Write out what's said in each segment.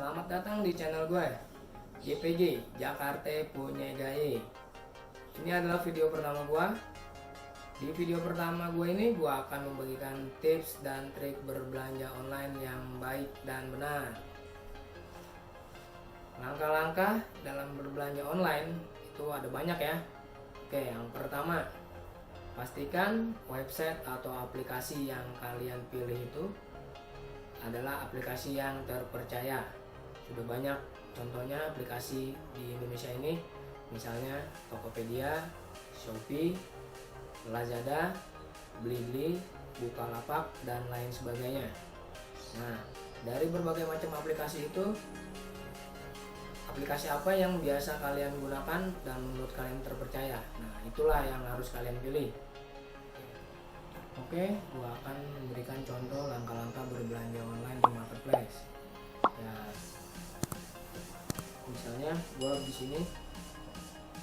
Selamat datang di channel gue, JPG, Jakarta Punya Gaya. Ini adalah video pertama gue. Di video pertama gue ini gue akan membagikan tips dan trik berbelanja online yang baik dan benar. Langkah-langkah dalam berbelanja online itu ada banyak ya. Oke, yang pertama, pastikan website atau aplikasi yang kalian pilih itu adalah aplikasi yang terpercaya. Sudah banyak contohnya aplikasi di Indonesia ini, misalnya Tokopedia, Shopee, Lazada, Blibli, Bukalapak, dan lain sebagainya. Nah, dari berbagai macam aplikasi itu, aplikasi apa yang biasa kalian gunakan dan menurut kalian terpercaya? Nah, itulah yang harus kalian pilih. Oke, gua akan memberikan contoh langkah-langkah berbelanja online di marketplace. Ya, misalnya gua di sini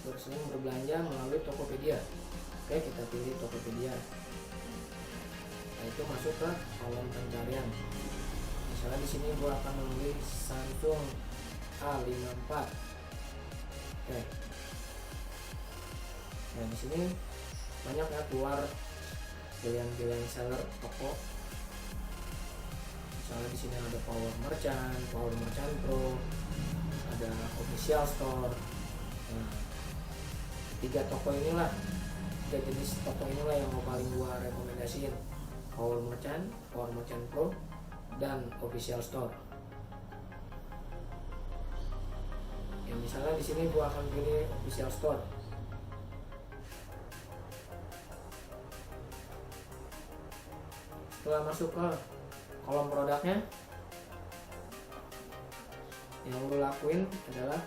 sering berbelanja melalui Tokopedia. Oke, kita pilih Tokopedia. Nah, itu masuk ke kolom pencarian. Misalnya di sini gua akan membeli Samsung A54. Oke. Nah, di sini banyak ya keluar pilihan-pilihan seller toko. Misalnya di sini ada Power Merchant Pro, ada Official Store. Nah, tiga jenis toko inilah yang paling gua rekomendasiin: Power Merchant Pro, dan Official Store. Ya, misalnya di sini gua akan pilih Official Store. Setelah masuk ke kolom produknya, yang lo lakuin adalah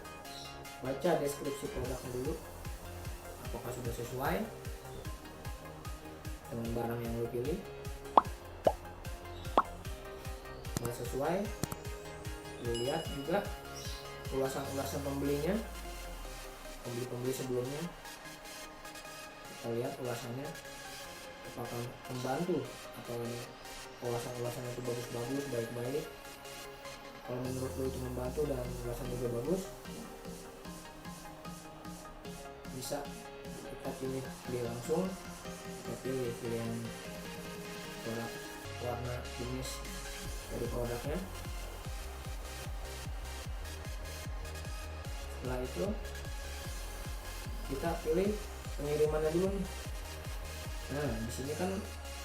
baca deskripsi produknya dulu, apakah sudah sesuai dengan barang yang lo pilih. Kalau sesuai, lo lihat juga ulasan pembelinya, pembeli sebelumnya. Kita lihat ulasannya apakah membantu atau ulasan-ulasannya itu bagus-bagus, baik-baik. Kalau menurut lo itu membantu dan ulasannya juga bagus, bisa kita pilih langsung. Kita pilih pilihan produk, warna, jenis dari produknya. Setelah itu kita pilih pengirimannya dulu nih. Nah, di sini kan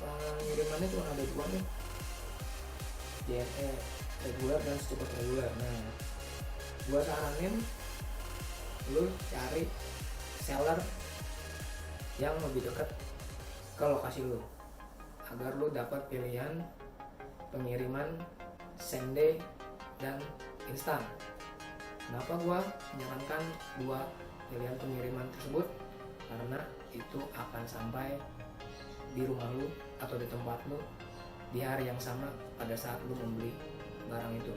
pengirimannya cuma ada dua nih, JNE reguler dan secepat reguler. Nah, gua saranin lu cari seller yang lebih dekat ke lokasi lu, agar lu dapat pilihan pengiriman same day dan instan. Kenapa gua menyarankan dua pilihan pengiriman tersebut? Karena itu akan sampai di rumah lu atau di tempat lu di hari yang sama pada saat lu membeli barang itu.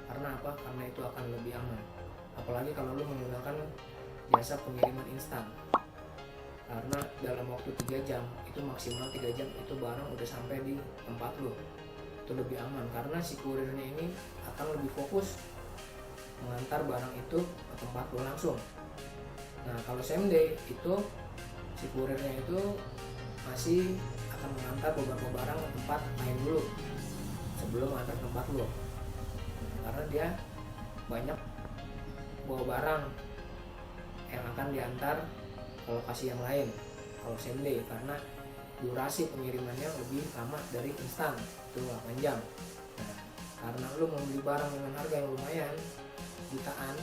Karena apa? Karena itu akan lebih aman. Apalagi kalau lu menggunakan jasa pengiriman instan. Karena dalam waktu 3 jam, itu maksimal 3 jam itu barang udah sampai di tempat lu. Itu lebih aman karena si kurirnya ini akan lebih fokus mengantar barang itu ke tempat lu langsung. Nah, kalau same day itu si kurirnya itu masih akan mengantar beberapa barang ke tempat lain dulu sebelum mengantar ke tempat lo, karena dia banyak bawa barang yang akan diantar ke lokasi yang lain kalau same day, karena durasi pengirimannya lebih lama dari instan, itu 8 jam. Nah, karena lo membeli barang dengan harga yang lumayan jutaan,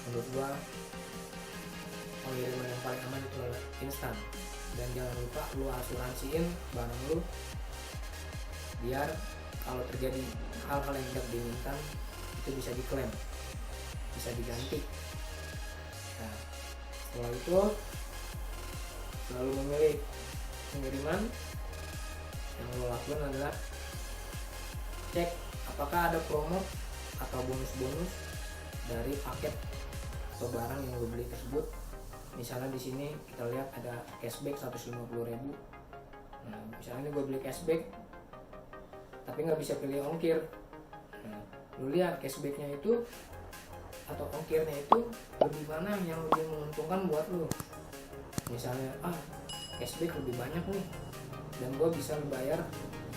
menurut gua pengiriman yang paling aman itu adalah instan. Dan jangan lupa lu asuransiin barang lu, biar kalau terjadi hal-hal yang tidak diinginkan itu bisa diklaim, bisa diganti. Nah, setelah itu lalu memilih pengiriman, yang lo lakukan adalah cek apakah ada promo atau bonus-bonus dari paket atau barang yang lo beli tersebut. Misalnya di sini kita lihat ada cashback 150.000. Nah, misalnya ini gue beli cashback tapi nggak bisa pilih ongkir. Nah, lu lihat cashbacknya itu atau ongkirnya itu lebih mana yang lebih menguntungkan buat lu. Misalnya cashback lebih banyak nih dan gue bisa bayar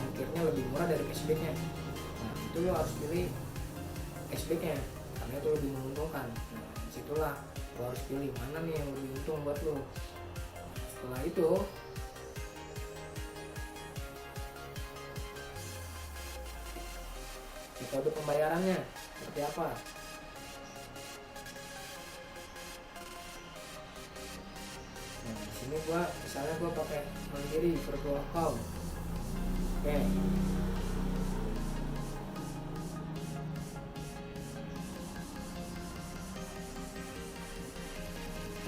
ongkirnya lebih murah dari cashbacknya, nah itu lo harus pilih cashbacknya karena itu lebih menguntungkan. Nah disitulah lo harus pilih mana nih yang lebih untung buat lo. Setelah itu metode pembayarannya seperti apa. Nah di sini misalnya gua pakai Mandiri virtual account. Oke.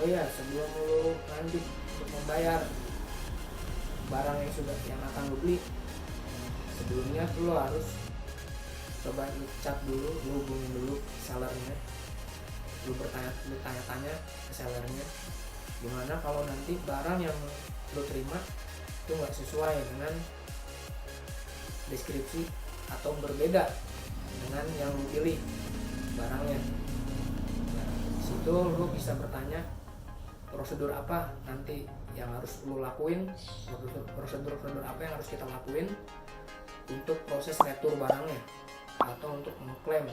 Oh ya, sebelum lu lanjut untuk membayar barang yang akan lu beli, sebelumnya lu harus coba chat dulu, lu hubungin dulu sellernya, lu tanya-tanya ke sellernya gimana kalau nanti barang yang lu terima itu nggak sesuai dengan deskripsi atau berbeda dengan yang lu pilih barangnya. Nah disitu lu bisa bertanya prosedur apa nanti yang harus lu lakuin, prosedur apa yang harus kita lakuin untuk proses retur barangnya atau untuk mengklaim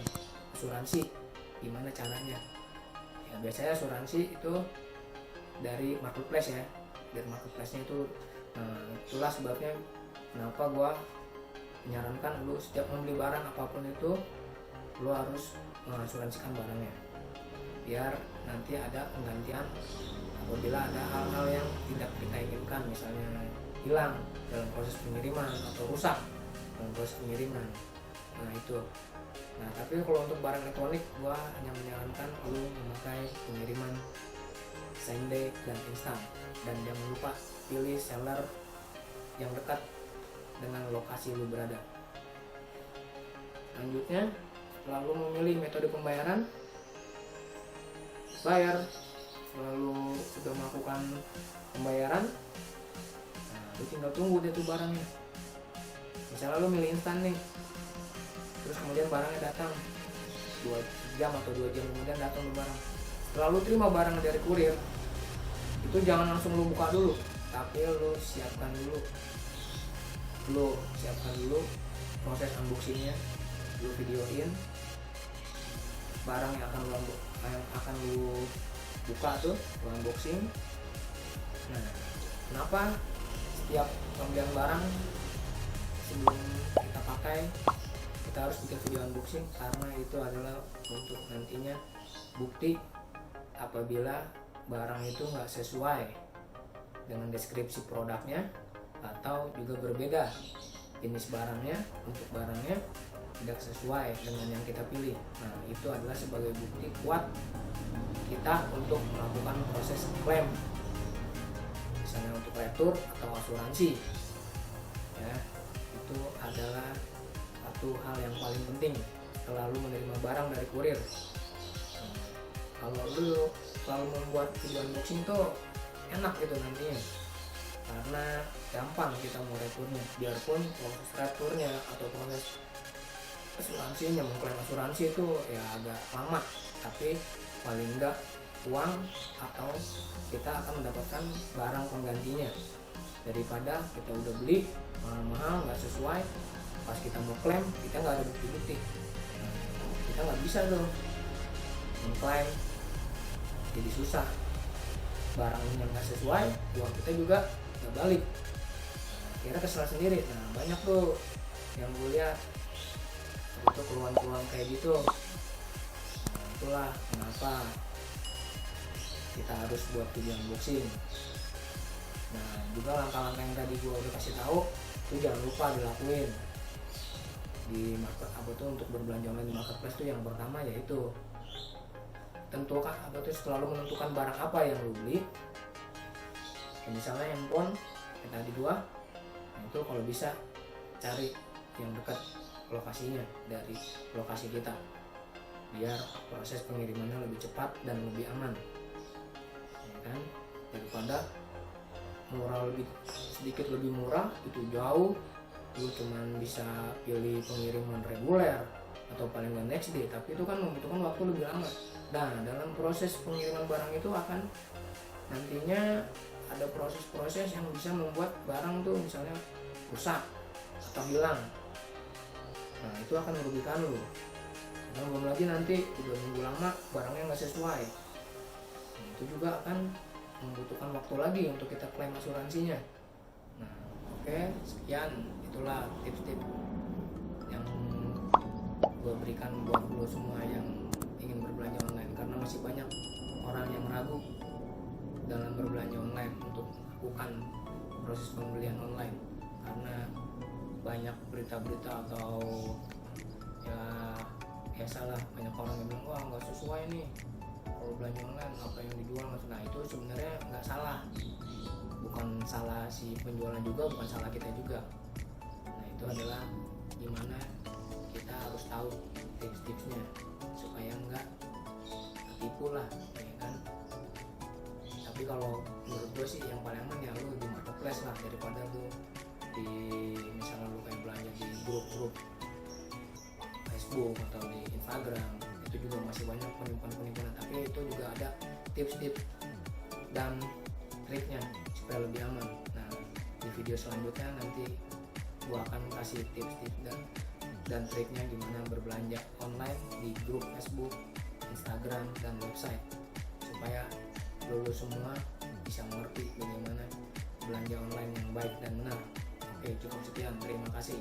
asuransi, gimana caranya. Ya biasanya asuransi itu dari marketplace ya, dari marketplace-nya itu. Itulah sebabnya kenapa gua menyarankan lu setiap membeli barang apapun itu lu harus mengasuransikan barangnya, biar nanti ada penggantian apabila ada hal-hal yang tidak kita inginkan, misalnya hilang dalam proses pengiriman atau rusak dalam proses pengiriman. Nah itu. Nah tapi kalau untuk barang elektronik gua hanya menyarankan lu memakai pengiriman same day dan instan, dan jangan lupa pilih seller yang dekat dengan lokasi lu berada. Selanjutnya, lalu memilih metode pembayaran, bayar. Lalu sudah melakukan pembayaran, nah, lu tinggal tunggu deh tuh barangnya. Misalnya lu milih instan nih, terus kemudian barangnya datang 2 jam atau 2 jam kemudian datang tuh barang. Setelah lu terima barang dari kurir, itu jangan langsung lu buka dulu, tapi lu siapkan dulu proses unboxingnya, lu videoin barang yang akan lu buka tuh, lu unboxing. Nah kenapa setiap pembelian barang sebelum kita pakai kita harus bikin video unboxing? Karena itu adalah untuk nantinya bukti apabila barang itu nggak sesuai dengan deskripsi produknya atau juga berbeda jenis barangnya, untuk barangnya tidak sesuai dengan yang kita pilih. Nah itu adalah sebagai bukti kuat kita untuk melakukan proses klaim, misalnya untuk retur atau asuransi ya. Itu adalah satu hal yang paling penting setelah lu menerima barang dari kurir. Kalau lu selalu membuat video unboxing tuh enak gitu nantinya, karena gampang kita mau returnya. Biarpun proses returnya atau proses asuransinya, mengklaim asuransi itu ya agak lama, tapi paling enggak uang atau kita akan mendapatkan barang penggantinya, daripada kita udah beli mahal-mahal nggak sesuai, pas kita mau klaim kita nggak ada bukti-bukti. Kita nggak bisa tuh mengklaim, jadi susah. Barang yang nggak sesuai, uang kita juga nggak balik, kira kesal sendiri. Nah banyak tuh yang gue lihat itu keluhan-keluhan kayak gitu. Nah, itulah kenapa kita harus buat video unboxing. Nah juga langkah-langkah yang tadi gue udah kasih tahu itu jangan lupa dilakuin di untuk berbelanja online di marketplace. Tuh yang pertama yaitu tentukan selalu menentukan barang apa yang lu beli. Ya, misalnya handphone yang tadi nah itu kalau bisa cari yang dekat lokasinya dari lokasi kita, biar proses pengirimannya lebih cepat dan lebih aman ya kan, daripada sedikit lebih murah itu jauh lu cuman bisa pilih pengiriman reguler atau paling nggak next day, tapi itu kan membutuhkan waktu lebih lama. Nah, dalam proses pengiriman barang itu akan nantinya ada proses-proses yang bisa membuat barang tuh misalnya rusak atau hilang. Nah, itu akan merugikan lu. Dan belum lagi nanti 3 minggu lama barangnya nggak sesuai. Nah, itu juga akan membutuhkan waktu lagi untuk kita klaim asuransinya. Nah, oke, sekian itulah tips-tips yang gue berikan buat lo semua yang ingin berbelanja online, karena masih banyak orang yang ragu dalam berbelanja online untuk melakukan proses pembelian online karena banyak berita-berita atau ya salah, banyak orang yang bilang wah nggak sesuai nih kalau belanja online, apa yang dijual mas. Nah, itu sebenarnya nggak salah, bukan salah si penjualnya juga, bukan salah kita juga. Nah, itu adalah gimana kita harus tahu tips-tipsnya supaya nggak tertipu lah, ya kan. Tapi kalau menurut gue sih yang paling aman ya lu di marketplace lah, daripada lu di misalnya lu kayak belanja di grup-grup Facebook atau di Instagram. Itu juga masih banyak penipuan-penipuan, tapi itu juga ada tips-tips dan triknya supaya lebih aman. Nah, di video selanjutnya nanti gua akan kasih tips-tips dan triknya gimana berbelanja online di grup Facebook, Instagram, dan website supaya lu semua bisa mengerti bagaimana belanja online yang baik dan benar. Oke, cukup sekian. Terima kasih.